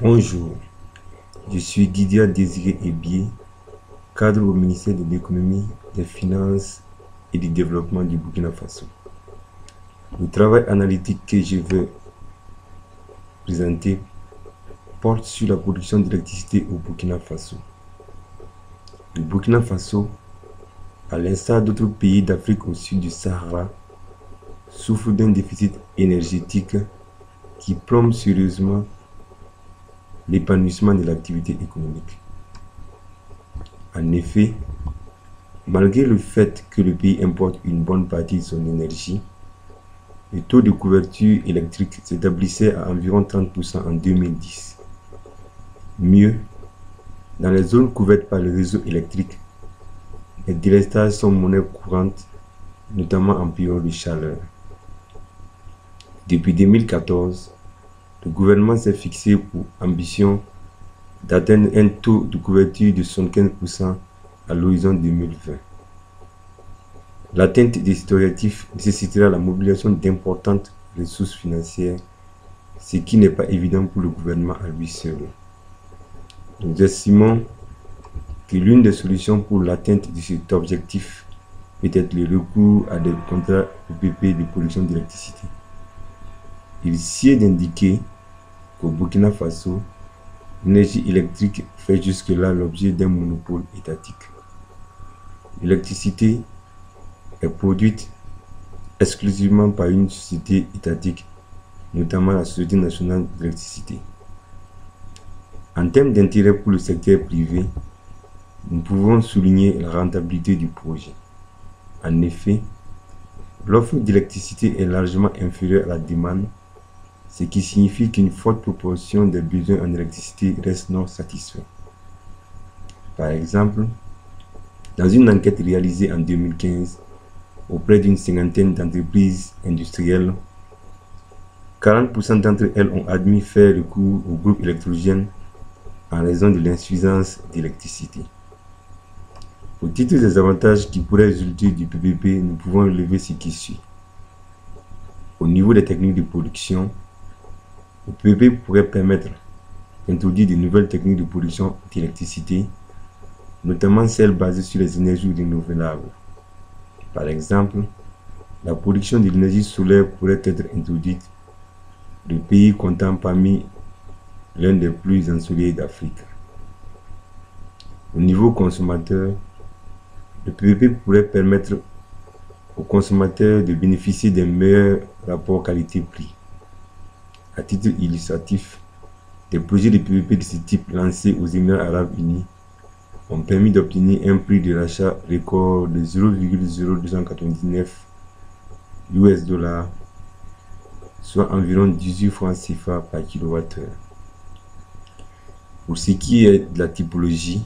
Bonjour, je suis Didier Désiré Ebié, cadre au ministère de l'Économie, des Finances et du Développement du Burkina Faso. Le travail analytique que je vais présenter porte sur la production d'électricité au Burkina Faso. Le Burkina Faso, à l'instar d'autres pays d'Afrique au sud du Sahara, souffre d'un déficit énergétique qui plombe sérieusement l'épanouissement de l'activité économique. En effet, malgré le fait que le pays importe une bonne partie de son énergie, le taux de couverture électrique s'établissait à environ 30% en 2010. Mieux, dans les zones couvertes par le réseau électrique, les délestages sont monnaie courante, notamment en période de chaleur. Depuis 2014, le gouvernement s'est fixé pour ambition d'atteindre un taux de couverture de 75% à l'horizon 2020. L'atteinte de cet objectif nécessitera la mobilisation d'importantes ressources financières, ce qui n'est pas évident pour le gouvernement à lui seul. Nous estimons que l'une des solutions pour l'atteinte de cet objectif peut être le recours à des contrats PPP de production d'électricité. Il sied d'indiquer qu'au Burkina Faso, l'énergie électrique fait jusque-là l'objet d'un monopole étatique. L'électricité est produite exclusivement par une société étatique, notamment la Société nationale d'électricité. En termes d'intérêt pour le secteur privé, nous pouvons souligner la rentabilité du projet. En effet, l'offre d'électricité est largement inférieure à la demande, ce qui signifie qu'une forte proportion des besoins en électricité reste non satisfaits. Par exemple, dans une enquête réalisée en 2015 auprès d'une cinquantaine d'entreprises industrielles, 40% d'entre elles ont admis faire recours au groupe électrogène en raison de l'insuffisance d'électricité. Au titre des avantages qui pourraient résulter du PPP, nous pouvons relever ce qui suit. Au niveau des techniques de production, le PPP pourrait permettre d'introduire de nouvelles techniques de production d'électricité, notamment celles basées sur les énergies renouvelables. Par exemple, la production de l'énergie solaire pourrait être introduite, le pays comptant parmi l'un des plus ensoleillés d'Afrique. Au niveau consommateur, le PPP pourrait permettre aux consommateurs de bénéficier d'un meilleur rapport qualité-prix. À titre illustratif, des projets de PPP de ce type lancés aux Émirats arabes unis ont permis d'obtenir un prix de rachat record de 0,0299 $, soit environ 18 francs CFA par kWh. Pour ce qui est de la typologie,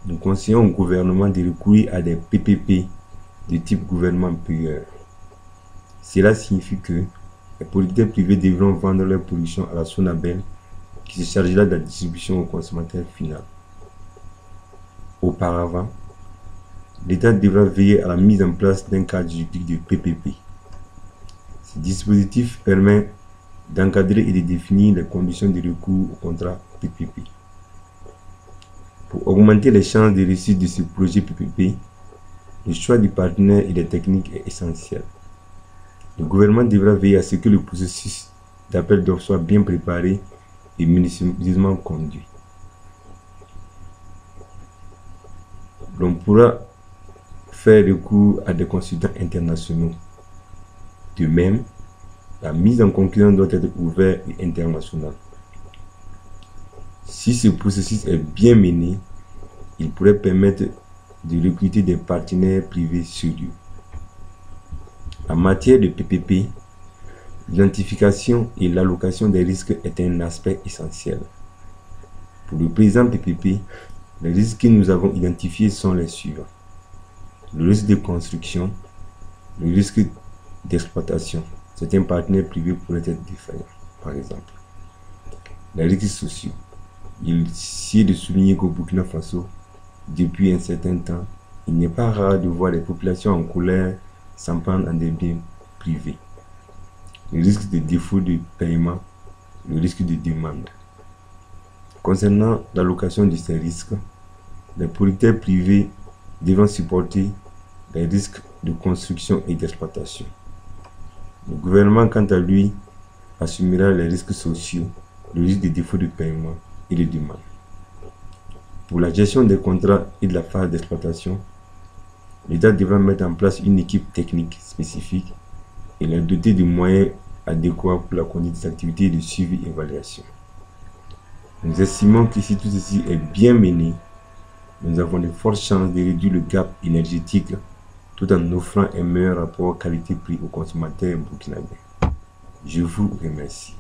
nous conseillons au gouvernement de recourir à des PPP de type gouvernement payeur. Cela signifie que les producteurs privés devront vendre leur production à la SONABEL qui se chargera de la distribution au consommateur final. Auparavant, l'État devra veiller à la mise en place d'un cadre juridique de PPP. Ce dispositif permet d'encadrer et de définir les conditions de recours au contrat PPP. Pour augmenter les chances de réussite de ce projet PPP, le choix du partenaire et des techniques est essentiel. Le gouvernement devra veiller à ce que le processus d'appel d'offres soit bien préparé et minutieusement conduit. L'on pourra faire recours à des consultants internationaux. De même, la mise en concurrence doit être ouverte et internationale. Si ce processus est bien mené, il pourrait permettre de recruter des partenaires privés sérieux. En matière de PPP, l'identification et l'allocation des risques est un aspect essentiel. Pour le présent PPP, les risques que nous avons identifiés sont les suivants. Le risque de construction, le risque d'exploitation. Certains partenaires privés pourraient être défaillants, par exemple. Les risques sociaux. Il sied de souligner qu'au Burkina Faso, depuis un certain temps, il n'est pas rare de voir les populations en colère s'en prendre à des biens privés. Le risque de défaut de paiement, le risque de demande. Concernant l'allocation de ces risques, les producteurs privés devant supporter les risques de construction et d'exploitation. Le gouvernement, quant à lui, assumera les risques sociaux, le risque de défaut de paiement et de demande. Pour la gestion des contrats et de la phase d'exploitation, l'État devra mettre en place une équipe technique spécifique et la doter de moyens adéquats pour la conduite des activités de suivi et évaluation. Nous estimons que si tout ceci est bien mené, nous avons de fortes chances de réduire le gap énergétique tout en offrant un meilleur rapport qualité-prix aux consommateurs burkinabés. Je vous remercie.